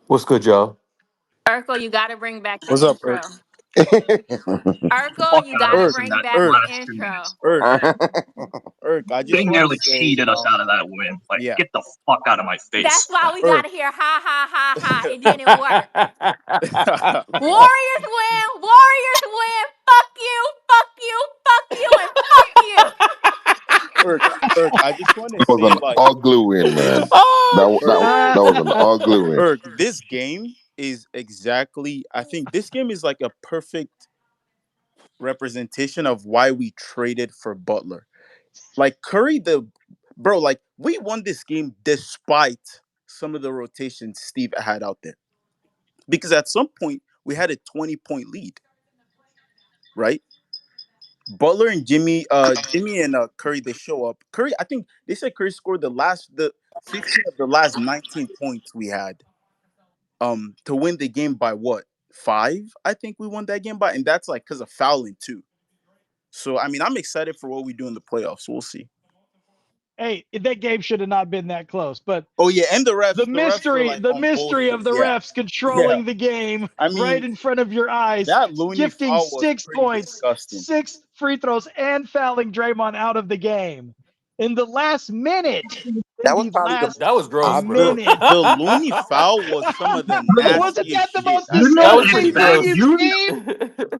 What's good, y'all? Urkel, you got to bring back the What's up, Irk? intro. Dang Urkel, Fuck you out got of to us Irk, in bring that back the Irk, last 2 minutes. intro. Irk, Irk. I They just want to nearly say, cheated us out of that win. Like, yeah, get the fuck out of my That's face. why we got Irk. to hear ha ha ha ha. It didn't work. Warriors win. Warriors win. Fuck you. Fuck you. Fuck you. And fuck you. Irk, Irk. I just want to That was say, an like, ugly win, man. Oh Irk, That was an ugly win. Irk. This game is exactly. I think this game is like a perfect representation of why we traded for Butler. Like Curry, the bro. Like we won this game despite some of the rotations Steve had out there, because at some point we had a 20-point lead, right? Butler and Jimmy and Curry, they show up. Curry, I think they said Curry scored the 15 of the last 19 points we had. To win the game by what? 5? I think we won that game by, and that's like because of fouling too. So I mean, I'm excited for what we do in the playoffs. We'll see. Hey, that game should have not been that close. But Oh yeah, and the the refs were mystery, like the on mystery of bullshit. the Yeah, refs yeah. controlling the game I right mean, in front of your eyes, that Looney gifting foul was 6 pretty points, disgusting. 6 free throws, and fouling Draymond out of the game in the last minute. In That was the probably the last most that was gross, bro. minute. The Looney foul was some of the Wasn't nastiest that the shit most I've You know That was ever pretty disgusting it's seen. thing bad. gross. you've seen?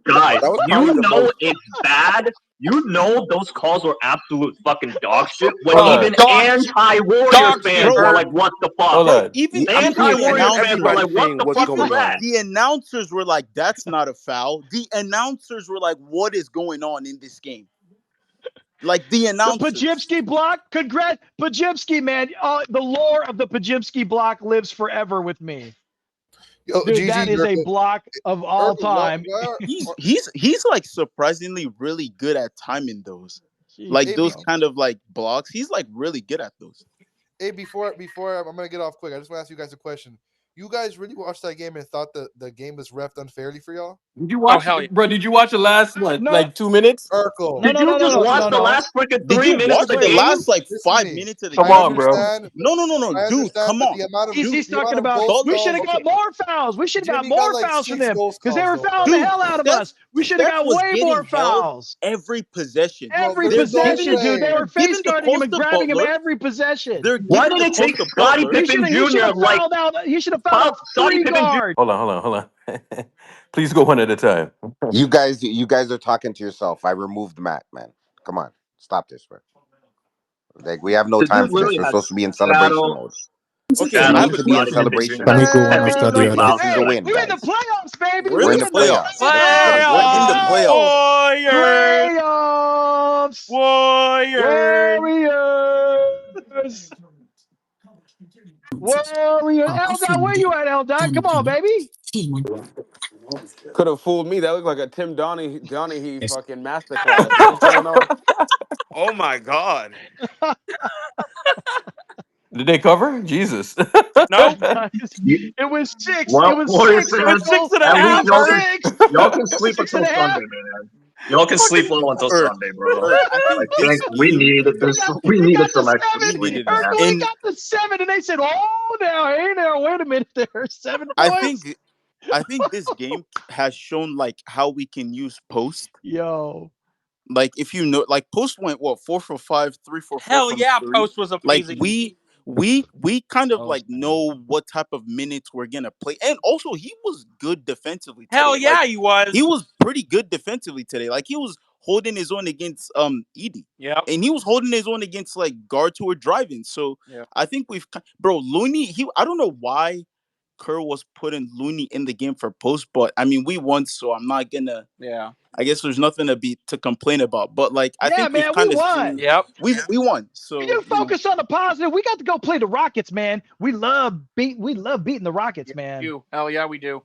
Guys, that was probably you the know most it's bad. You know those calls were absolute fucking dog shit when Hold even on, Dog, anti-Warrior dog shit, fans Bro, were Irk. like, what the fuck? hold bro, on. even The I'm pretty sure anti-Warrior fans were everybody's like, announcers, what seeing the what's fuck even was going that? on. the announcers were like, "That's not a foul." The announcers were like, "What is going on in this game?" Like the The announcers. Pajimski block, congrats, Pajimski, man. The lore of the Pajimski block lives forever with me. Yo, Dude, that GG, is a block of all time. He's like surprisingly really good at timing those. Like Jeez, hey, those bro. kind of like blocks. He's like really good at those. before I'm gonna get off quick, I just want to ask you guys a question. You guys really watched that game and thought the game was refed unfairly for y'all? Did you Oh watch, hell yeah. bro? Did you watch the last what, No, like 2 minutes? Urkel, no, Did no, you no, no, just no, watch no, the no. last freaking Did 3 you minutes of watch the the Wait, game? last like listen to 5 me. minutes of the Come I game? on, bro. understand. No, I dude, understand come that on, He's the talking amount of about goals we Butler. should have calls. got Okay, more fouls. We should have got Jimmy got more like fouls from 6 them goals because they calls were though, fouling the bro. dude, hell out of us. We should have Steph got was way more getting held fouls. every possession. Bro, Every They're there's no giving possession, it. dude. They way. They're were face giving the guarding him post and to grabbing him Butler. every possession. They're Why giving did the it take post to Scottie Butler. Pippen He should Jr. have like fouled out. He should have fouled foul out Scottie 3 Pippen Jr.? guards. Hold on. Please go one at a time. You guys are talking to yourself. I removed Matt, man. Come on, stop this, bro. Like we have no The time dude for this. literally We're had supposed to be in celebration Shadow, mode. Okay, We I Shadow, have need a to be in Scottie question. Pippen celebration Jr. mode. every Man, We single need foul this is a Hey, win, possession. we're in the guys. playoffs, baby. We're We're in in We're the the in the playoffs. playoffs. Let's get it We're going. in the Playoffs, playoffs. Warriors, playoffs. Warriors. Warriors. Warriors. L Dot, where you at, L Dot? Come on, baby. Could have fooled me. That looked like a Tim Donahue fucking masterclass. What's going on? Oh my god. Did they cover? Jesus. Nope. You, It was 6. It well, was Warriors 6, It was fans, six Urkel. and a at It least half, was Irk. y'all can sleep 6 until and a half. Sunday, man. Y'all can sleep well until Irk, Sunday, bro. Irk. I I think think this we game needed We this. got We we needed got the some extra 7. we sleep, needed it, Urkel, man. we and got the 7. And they said, oh, now, hey, now, wait a minute there. 7 I points? think I think this game has shown like how we can use post. Yo. Like if you know, like post went what 4 for 5, 3 for 4 Hell from yeah, three. Post was Like amazing. we kind of Oh, like man. know what type of minutes we're gonna play, and also he was good defensively Hell today. yeah, Like he he was. was pretty good defensively today. Like he was holding his own against Edie, Yep. and he was holding his own against like guards who were driving. So Yep. I think bro Looney. I don't know why Kerr was putting Looney in the game for post, but I mean we won, so I'm not gonna. Yeah. I guess there's nothing to complain about. But like I Yeah, think we've man, we kind of seen won. Yep. we won. We So didn't focus on the positive. We got to go play the Rockets, man. We love beating the Rockets, Yeah, we man. do. Hell yeah, we do.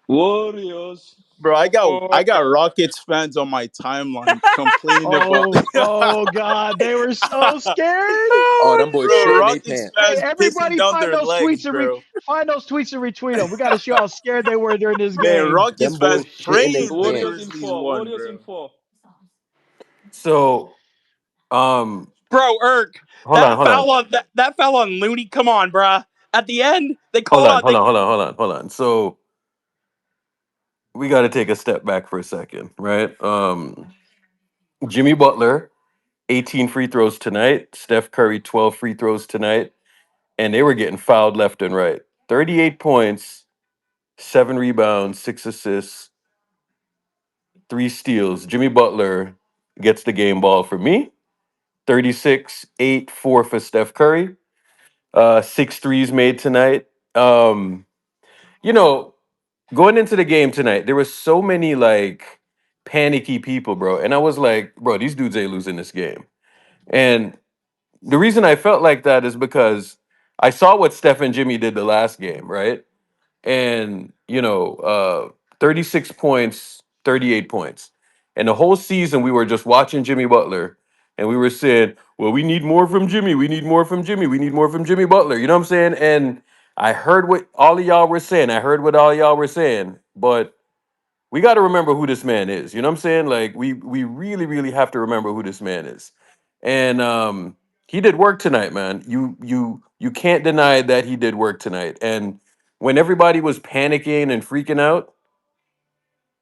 Warriors. bro, I got Warriors. Rockets fans on my timeline complaining about Oh God, they were so scared. oh, them boys bro shitting they Rockets pants. Hey, fans pissing everybody, down find their those legs, tweets and bro. retweet them. We got to show how scared they were during this Man, game. Rockets Them boys fans shitting they praying the Warriors pants. in Grizzlies four. won, Warriors in bro. four. So, um, Bro, Irk, hold on. that foul on Looney. Come on, bruh. At the end, they Hold call on, out. hold They on, hold on, hold on, hold on. So we got to take a step back for a second, right? Jimmy Butler, 18 free throws tonight. Steph Curry, 12 free throws tonight, and they were getting fouled left and right. 38 points, 7 rebounds, 6 assists, 3 steals. Jimmy Butler gets the game ball for me. 36, 8, 4 for Steph Curry. 6 threes made tonight. You know, going into the game tonight, there were so many like panicky people, bro. And I was like, bro, these dudes ain't losing this game. And the reason I felt like that is because I saw what Steph and Jimmy did the last game, right? And 36 points, 38 points. And the whole season we were just watching Jimmy Butler and we were saying, well, we need more from Jimmy. We need more from Jimmy. We need more from Jimmy Butler. You know what I'm saying? And I heard what all of y'all were saying. I heard what all y'all were saying, but we got to remember who this man is. You know what I'm saying? Like we really really have to remember who this man is. And he did work tonight, man. You can't deny that he did work tonight. And when everybody was panicking and freaking out,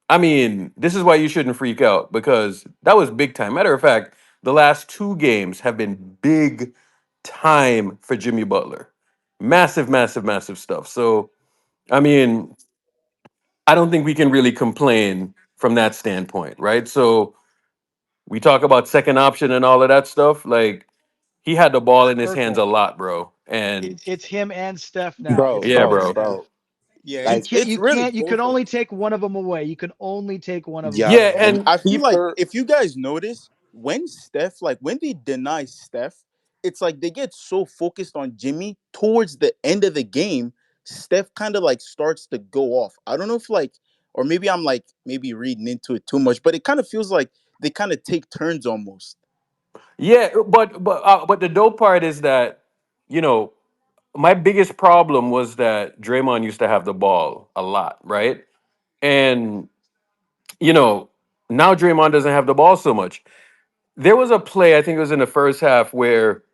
I mean, this is why you shouldn't freak out because that was big time. Matter of fact, the last 2 games have been big time for Jimmy Butler. Massive, massive, massive stuff. So, I mean, I don't think we can really complain from that standpoint, right? So we talk about second option and all of that stuff. Like he had the ball in his hands a Hurtful. lot, bro. And It's him and Steph now. Bro, It's yeah, him and bro, bro. Steph. bro. yeah, You Guys, can't. it's You really can't. You both can of only them. take one of them away. You can only take one of them yeah, Yeah, away. and and I feel like keeper. if you guys notice, when Steph, like when they deny Steph, it's like they get so focused on Jimmy towards the end of the game. Steph kind of like starts to go off. I don't know if like, or maybe I'm like maybe reading into it too much, but it kind of feels like they kind of take turns almost. yeah, but the dope part is that you know my biggest problem was that Draymond used to have the ball a lot, right? And you know now Draymond doesn't have the ball so much. There was a play, I think it was in the first half, where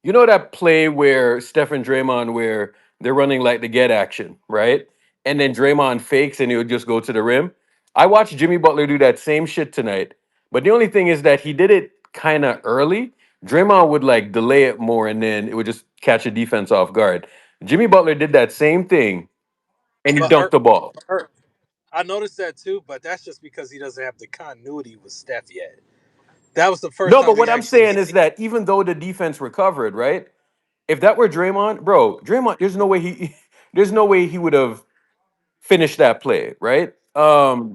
you know that play where Steph and Draymond where they're running like the get action, right? And then Draymond fakes and he would just go to the rim. I watched Jimmy Butler do that same shit tonight. But the only thing is that he did it kind of early. Draymond would like delay it more and then it would just catch a defense off guard. Jimmy Butler did that same thing and he But dunked the ball. I noticed that too, but that's just because he doesn't have the continuity with Steph yet. That was the first No, time but we what I'm actually saying is seen. that even though the defense recovered, right? If that were Draymond, bro, Draymond, there's no way he would have finish that play, right?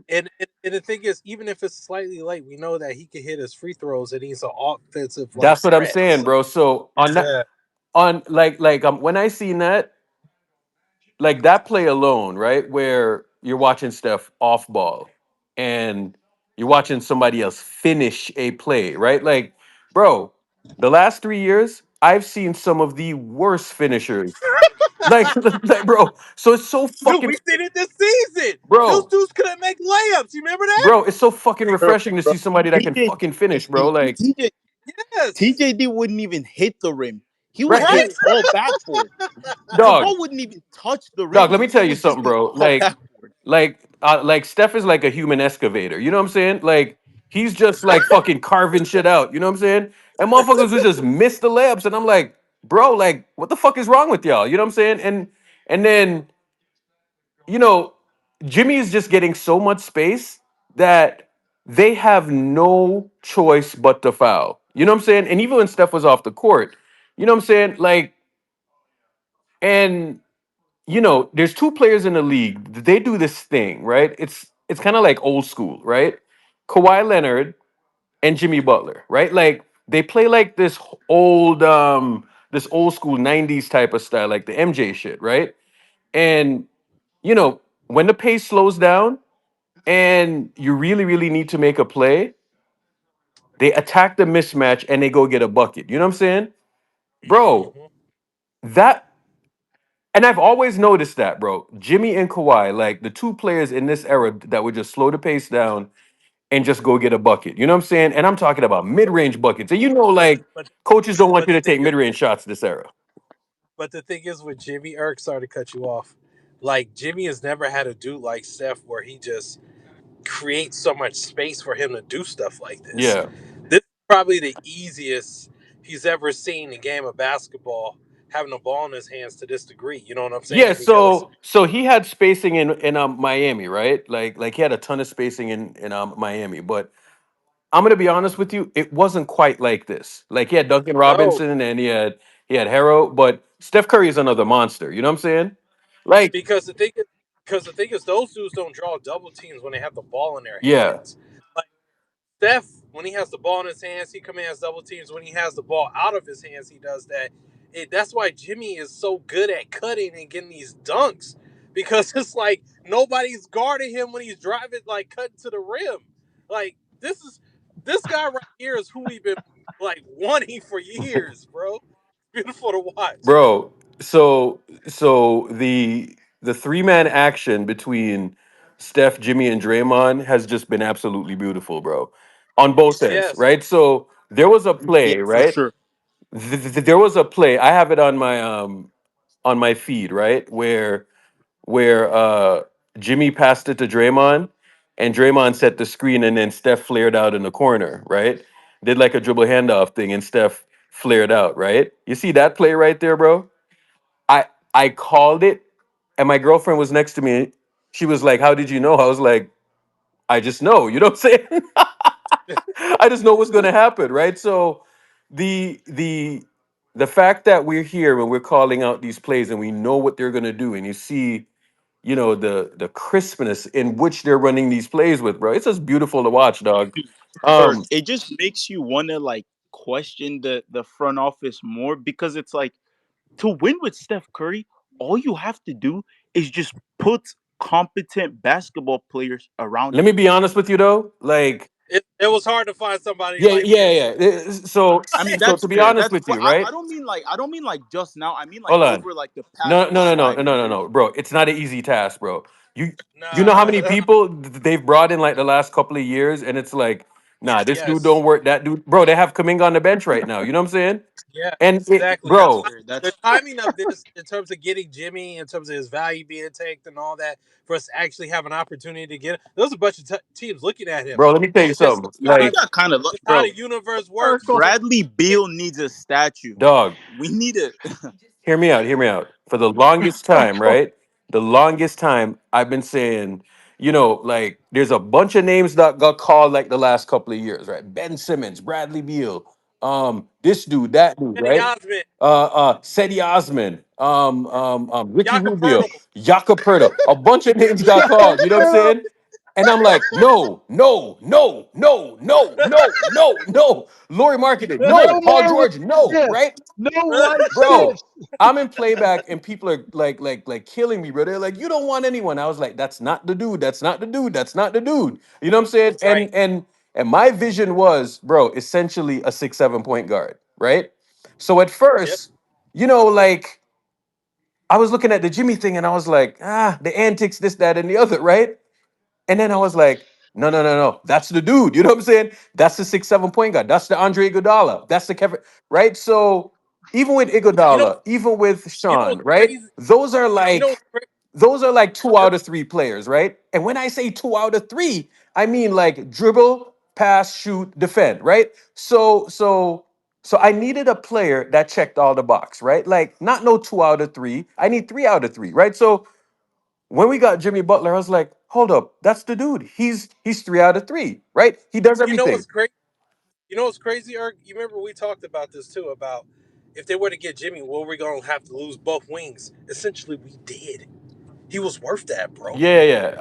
And the thing is, even if it's slightly late, we know that he can hit his free throws and he's an offensive like That's what I'm threat. saying, So bro. So on that, yeah, on when I seen that, like that play alone, right, where you're watching Steph off ball and you're watching somebody else finish a play, right? Like, bro, the last 3 years, I've seen some of the worst finishers. Like, like, bro. So it's so dude, fucking, we seen it this season. Those bro, dudes couldn't make layups. You remember that? bro. It's so fucking Bro, refreshing to bro, see somebody that can TJ, fucking finish, bro. Like, Yes, TJD wouldn't even hit the rim. He would right, right. just fall backward. The dog. ball wouldn't even touch the Dog, rim. let me It tell you would just something, be bro. fall Like, backward. like Steph is like a human excavator. You know what I'm saying? Like, he's just like fucking carving shit out. You know what I'm saying? And motherfuckers would just miss the layups, and I'm like, bro, like, what the fuck is wrong with y'all? You know what I'm saying? And then you know, Jimmy is just getting so much space that they have no choice but to foul. You know what I'm saying? And even when Steph was off the court, you know what I'm saying? Like, and there's 2 players in the league. They do this thing, right? It's kind of like old school, right? Kawhi Leonard and Jimmy Butler, right? Like they play like this old school 90s type of style, like the MJ shit, right? And when the pace slows down and you really, really need to make a play, they attack the mismatch and they go get a bucket. You know what I'm saying? Bro, Hmm. that and I've always noticed that, bro. Jimmy and Kawhi, like the 2 players in this era that would just slow the pace down and just go get a bucket. You know what I'm saying? And I'm talking about mid-range buckets. And like But coaches don't want but you the to thing take is, mid-range shots this era. But the thing is, with Jimmy, Eric, sorry to cut you off. Like Jimmy has never had a dude like Steph where he just creates so much space for him to do stuff like this. Yeah. This is probably the easiest he's ever seen a game of basketball having a ball in his hands to this degree. You know what I'm Yeah, saying? Because so he had spacing in Miami, right? Like he had a ton of spacing in Miami, but I'm gonna be honest with you, it wasn't quite like this. Like he had Duncan no, Robinson and he had Harrow, but Steph Curry is another monster. You know what I'm saying? Like, because the thing is, those dudes don't draw double teams when they have the ball in their yeah, hands. Like Steph, when he has the ball in his hands, he commands double teams. When he has the ball out of his hands, he does that. That's why Jimmy is so good at cutting and getting these dunks because it's like nobody's guarding him when he's driving, like cutting to the rim. Like this guy right here is who we've been like wanting for years, bro. Beautiful to watch. bro. So the three-man action between Steph, Jimmy, and Draymond has just been absolutely beautiful, bro. On both ends, Yes, right? So there was a Yeah, play, for right? sure. There was a play. I have it on my feed, right? Where Jimmy passed it to Draymond, and Draymond set the screen, and then Steph flared out in the corner, right? Did like a dribble handoff thing, and Steph flared out, right? You see that play right there, bro? I called it, and my girlfriend was next to me. She was like, "How did you know?" I was like, "I just know." You know what I'm saying? I just know what's going to happen, right? So the the the fact that we're here and we're calling out these plays and we know what they're going to do, and you see the crispness in which they're running these plays with, bro. It's just beautiful to watch, dog. Dude, Eric, Um, it just makes you want to like question the front office more because it's like to win with Steph Curry, all you have to do is just put competent basketball players around let him. me be honest with you though. Like, it was hard to find somebody yeah, like yeah, this. yeah. So, I mean, so that's to be fair. honest That's with but you, right? I don't mean like just now. I mean like Hold on. over like the past No, no, no, no, no, five no, no, years. no, bro. It's not an easy task, bro. You you know how many Nah, people they've brought in like the last couple of years, and it's like, nah, this dude yes. don't work. That dude, bro. They have Kaminga on the bench right now. You know what I'm saying? Yeah, And exactly. That's bro, fair. The That's timing of this, in terms of getting Jimmy, in terms of his value being tanked and all that, for us to actually have an opportunity to get, there's a bunch of teams looking at him. let me tell you It's something. yeah, we Like, got kind of luck, just how bro. the universe Eric, works. go ahead. Bradley Get Beal needs a statue. dog. We need it. Hear me out. Hear me out. For the longest time, right? The longest time I've been saying, like there's a bunch of names that got called like the last couple of years, right? Ben Simmons, Bradley Beal, this dude, that dude, Eddie right? Osment, Seti Osman, Ricky Yaka Rubio, Pirtle. Jakob Pertl. A bunch of names got called. You know what I'm saying? And I'm like, no, no, no, no, no, no, no, no. Lori Marketing, No no. Paul more George, white no. stiff. Right? No white Bro, stiff. I'm in playback and people are like killing me, bro. They're like, you don't want anyone. I was like, that's not the dude. That's not the dude. That's not the dude. You know what I'm saying? Right. And my vision was, bro, essentially a 6-7 point guard, right? So at Yep. first, like I was looking at the Jimmy thing and I was like, the antics, this, that, and the other, right? And then I was like, no, no, no, no. That's the dude. You know what I'm saying? That's the 6-7 point guard. That's the Andre Iguodala. That's the Kevin, right? So even with You know, Iguodala, even with you know Sean, what's right? crazy? Like You know what's crazy? those are like 2 out of 3 players, right? And when I say 2 out of 3, I mean like dribble, pass, shoot, defend, right? So I needed a player that checked all the box, right? Like not no 2 out of 3. I need 3 out of 3, right? So when we got Jimmy Butler, I was like, hold up, that's the dude. He's 3 out of 3, right? He does You know everything. what's crazy? You know what's crazy, Eric? You remember we talked about this too, about if they were to get Jimmy, well, we're gonna have to lose both wings. Essentially, we did. He was worth that, bro. Yeah, yeah.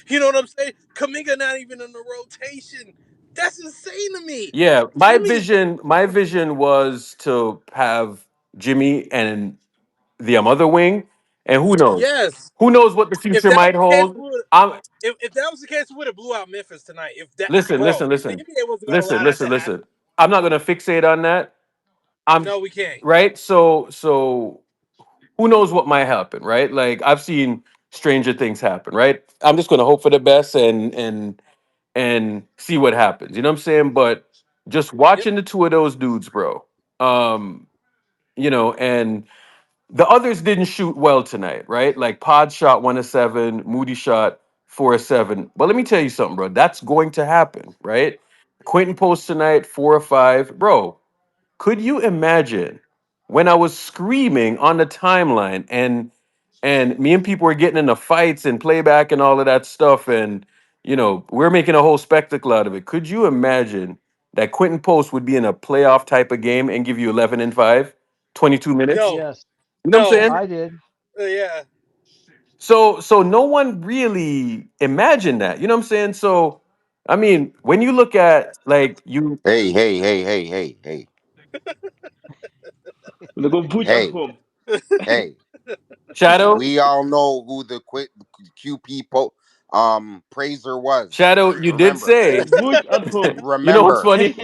You know what I'm saying? Kaminga not even in the rotation. That's insane to me. Yeah. My Jimmy, vision, my vision was to have Jimmy and the other wing, and who knows? yes. Who knows what the If future that might was the case, hold? I'm if that was the case, we would have blew out Memphis tonight. If that, listen, bro, listen, if the listen, NBA wasn't gonna listen, allow that to listen, happen, listen. I'm not gonna fixate on that. I'm no, we can't. right. So who knows what might happen, right? Like I've seen stranger things happen, right? I'm just gonna hope for the best and see what happens. You know what I'm saying? But just Yep. watching the two of those dudes, bro. Um, and the others didn't shoot well tonight, right? Like Pod shot 1 of 7, Moody shot 4 of 7. But let me tell you something, bro. That's going to happen, right? Quentin Post tonight, 4 of 5. Bro, could you imagine when I was screaming on the timeline and me and people were getting into fights and playback and all of that stuff, and we're making a whole spectacle out of it. Could you imagine that Quentin Post would be in a playoff type of game and give you 11 and 5, 22 minutes? No, Yes, You know what I'm no, saying? I did. yeah. So no one really imagined that. You know what I'm saying? So I mean, when you look at like you Hey, hey, hey, hey, hey, hey, They go Vuj at hey, home. hey. Shadow, We all know who the QP praiser was. Shadow, you did Remember, say, Vuj at home. you know what's remember. funny?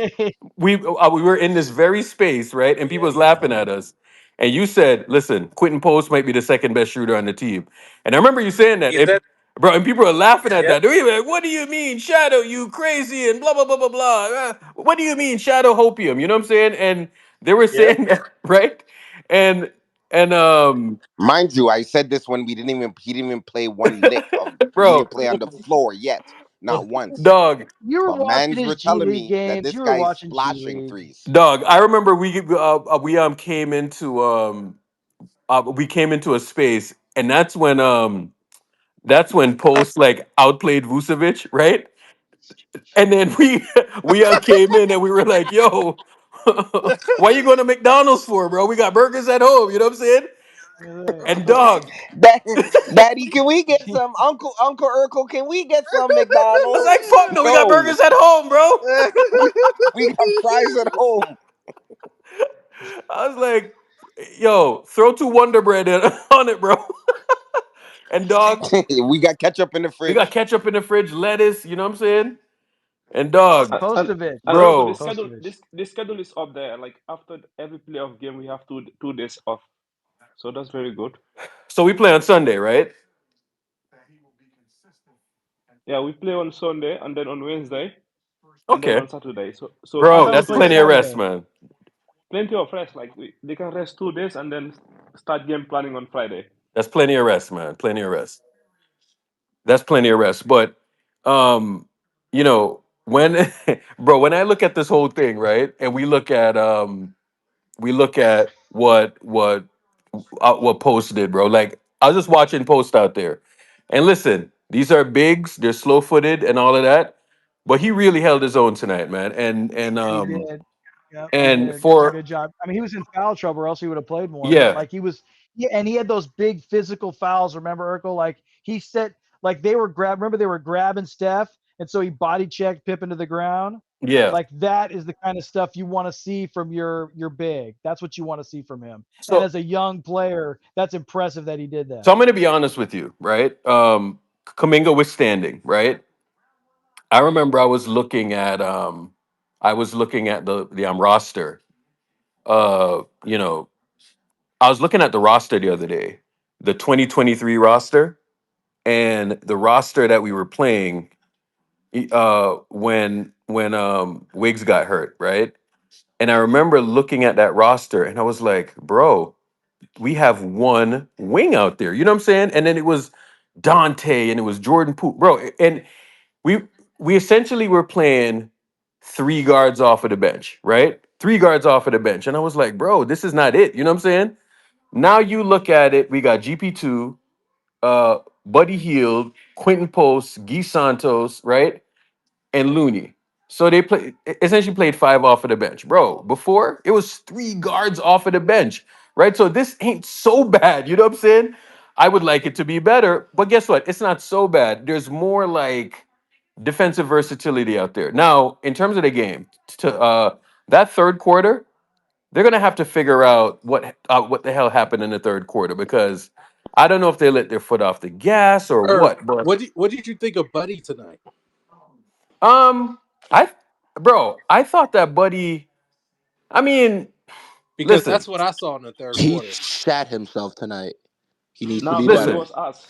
We were in this very space, right? And people Yeah. was laughing at us. And you said, "Listen, Quentin Post might be the second best shooter on the team." And I remember you saying that, Is that? bro. And people are laughing at Yep. that. They were like, "What do you mean, Shadow? You crazy?" And blah blah blah blah blah. What do you mean, Shadow Hopium? You know what I'm saying? And they were Yep. saying that, right? And and Mind you, I said this when we didn't even he didn't even play one lick of he didn't bro, even play on the floor yet, not once. dog, You were But watching mans his were G telling League me that games. this You were guy's watching G splashing League. threes. dog. I remember we came into we came into a space, and that's when Post like outplayed Vucevic, right? And then we came in and we were like, "Yo, why you going to McDonald's for, bro? We got burgers at home." You know what I'm saying? And dog, That, Daddy, can we get some Uncle Urkel? Can we get some I was McDonald's? like, "Fuck no, we got No, burgers at home, bro." we got fries at home. I was like, "Yo, throw 2 Wonder Bread on it, bro." And dog, We got ketchup in the we got fridge. ketchup in the fridge, lettuce. You know what I'm saying? And dog, And Postovich. and also bro. the schedule is up there. Like after every playoff game, we have 2 days off. So that's very good. So we play on Sunday, right? Yeah, we play on Sunday and then on Wednesday and then Okay, on Saturday. So I bro. thought we That's basically played they plenty of have rest, Saturday. man. plenty of rest. Like they can rest 2 days and then start game planning on Friday. That's plenty of rest, man. Plenty of rest. That's plenty of rest. But when bro, when I look at this whole thing, right, and we look at what Post did, bro. Like I was just watching Post out there, and listen, these are bigs. They're slow footed and all of that, but he really held his own tonight, man. And and He um did. Yep, he and did. He did a for good job. I mean, he was in foul trouble, or else he would have played more. But yeah, like he was, yeah, and he had those big physical fouls. Remember, Urkel? Like he set, like they were grab. Remember, they were grabbing Steph, and so he body checked Pippen to the ground. yeah. Like that is the kind of stuff you want to see from your big. That's what you want to see from him. And So as a young player, that's impressive that he did so that. I'm gonna be honest with you, right? Kaminga withstanding, right? I remember I was looking at the roster. Uh, you know, I was looking at the roster the other day, the 2023 roster, and the roster that we were playing when Wiggs got hurt, right? And I remember looking at that roster and I was like, bro, we have one wing out there. You know what I'm saying? And then it was Dante and it was Jordan Poole, bro. And we we essentially were playing 3 guards off of the bench, right? 3 guards off of the bench. And I was like, bro, this is not it. You know what I'm saying? Now you look at it, we got GP2, Buddy Hield, Quentin Post, Guy Santos, right? And Looney. So they essentially played 5 off of the bench. Bro, before it was 3 guards off of the bench, right? So this ain't so bad. You know what I'm saying? I would like it to be better, but guess what? It's not so bad. There's more like defensive versatility out there. Now, in terms of the game, to that third quarter, they're gonna have to figure out what the hell happened in the third quarter because I don't know if they let their foot off the gas or Irv, what. But what did you think of Buddy tonight? um, I bro, I thought that Buddy. I mean, Because listen, that's what I saw in the third He quarter. shat himself tonight. He needs to Nah, be bro, it better. listen. was us.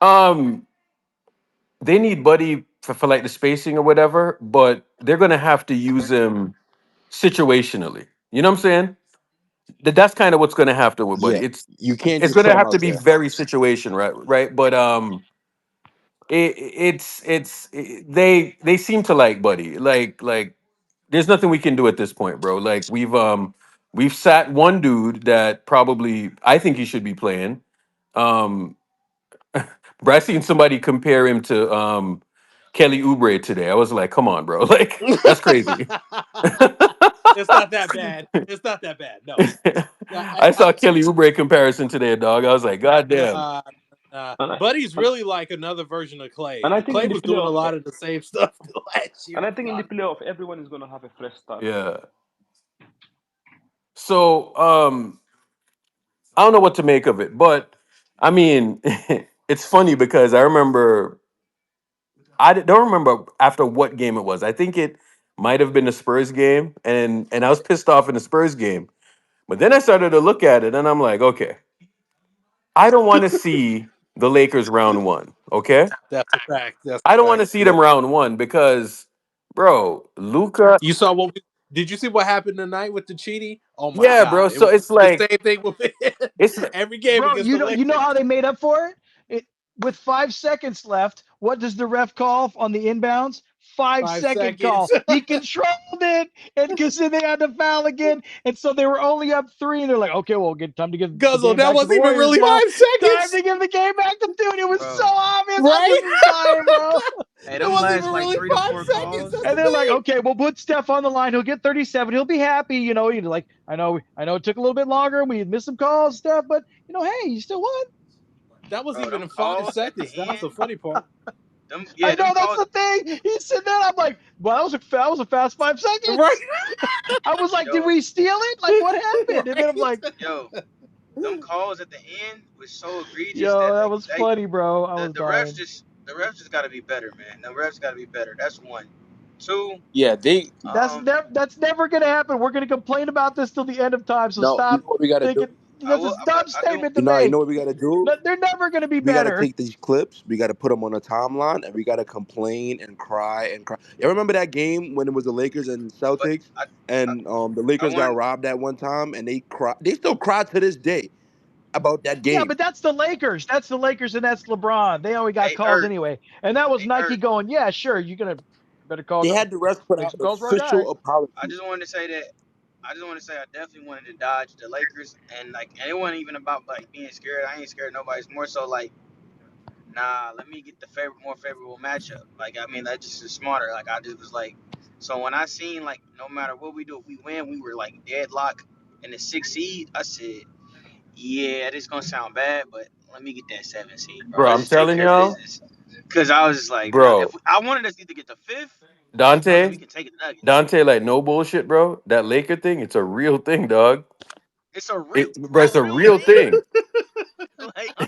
Um, they need Buddy for like the spacing or whatever, but they're gonna have to use him situationally. You know what I'm saying? that's kind of what's going to have to, buddy. Yeah, you can't It's just going put to him have to out be there. very situation, right? Right, but they seem to like Buddy. Like there's nothing we can do at this point, bro. Like we've sat one dude that probably I think he should be playing. Um, but I seen somebody compare him to Kelly Oubre today. I was like, come on, bro. Like that's crazy. It's not that bad. It's not that bad. No. Yeah, I saw Kelly Oubre comparison today, dog. I was like, God damn. nah, nah. And I Buddy's and, really like another version of and Clay. I think Clay in the was doing a playoff, lot of the same stuff last year, and I to be think in the honest. playoff, everyone is gonna have a fresh start. Yeah. So I don't know what to make of it, but I mean, it's funny because I remember don't remember after what game it was. I think it might have been the Spurs game, and I was pissed off in the Spurs game. But then I started to look at it, and I'm like, okay, I don't want to see the Lakers round one. Okay, That's a fact. That's I a don't want to fact. see Yeah. them round one because, bro, Luca. You saw did you see what happened tonight with the cheating? Oh my Yeah, bro. god. It So was it's the like same thing with it's every game Bro, against the you know Lakers. how they made up for it? With 5 seconds left, what does the ref call on the inbounds? Five 5 seconds. second call. He controlled it, and because then they had to foul again, and so they were only up three, and they're like, okay, well, get time to give the Guzzle, game that back to the wasn't even Warriors really now. Time 5 seconds. to give the game back to dude. It was so Bro, obvious. I Right? just was dying, bro. hey, It them wasn't last even like really 3 to 4 5 seconds. calls. That's And the they're like, thing. okay, we'll put Steph on the line. He'll get 37. He'll be happy. Like, I know it took a little bit longer. We missed some calls, Steph, but hey, you still won. That was Bro, even them in five calls at the seconds. That's the end, funny part. I them know that's calls, the thing. He's sitting there. I'm like, well, that was a fast five Right? seconds. I was like, did yo, we steal it? Like, what happened? And then I'm Right? like, yo, them calls at the end was so egregious yo, that that like was funny, bro. I the was the refs dying. just the refs just got to be better, man. The refs got to be better. That's one. Two, Yeah, they That's never gonna happen. We're gonna complain about this till the end of time. So no. You know stop what we got to do? thinking that's a dumb statement to You know make. what we got to do? They're never gonna be We got to better. take these clips. We got to put them on a timeline, and we got to complain and cry and cry. You remember that game when it was the Lakers and but Celtics, I and the I Lakers got want robbed that one time, and they cry. They still cry to this day about that Yeah, game. but that's the Lakers. That's the Lakers, and that's LeBron. They always got hey calls Earth, anyway. And that was hey Nike Earth. going, yeah, sure, you're gonna better call They had the refs put out make some an calls for our guy. official I apology. just wanted to say that. I just want to say I definitely wanted to dodge the Lakers, and it wasn't even about like being scared. I ain't scared of nobody. It's more so like, nah, let me get the more favorable matchup. Like, I mean, that just is smarter. Like, I just was like, so when I seen like, no matter what we do, if we win, we were like deadlock in the 6 seed. I said, yeah, this gonna sound bad, but let me get that 7 seed, bro. bro, Let's I'm just take telling care of y'all, business. Cause I was just like, nah, if bro, I wanted us either get the fifth, or either we Dante, can take the Nuggets. Dante, like no bullshit, bro. That Laker thing, it's a real thing, dog. It's a real, Bro, bro, it's a real real thing. thing. Like.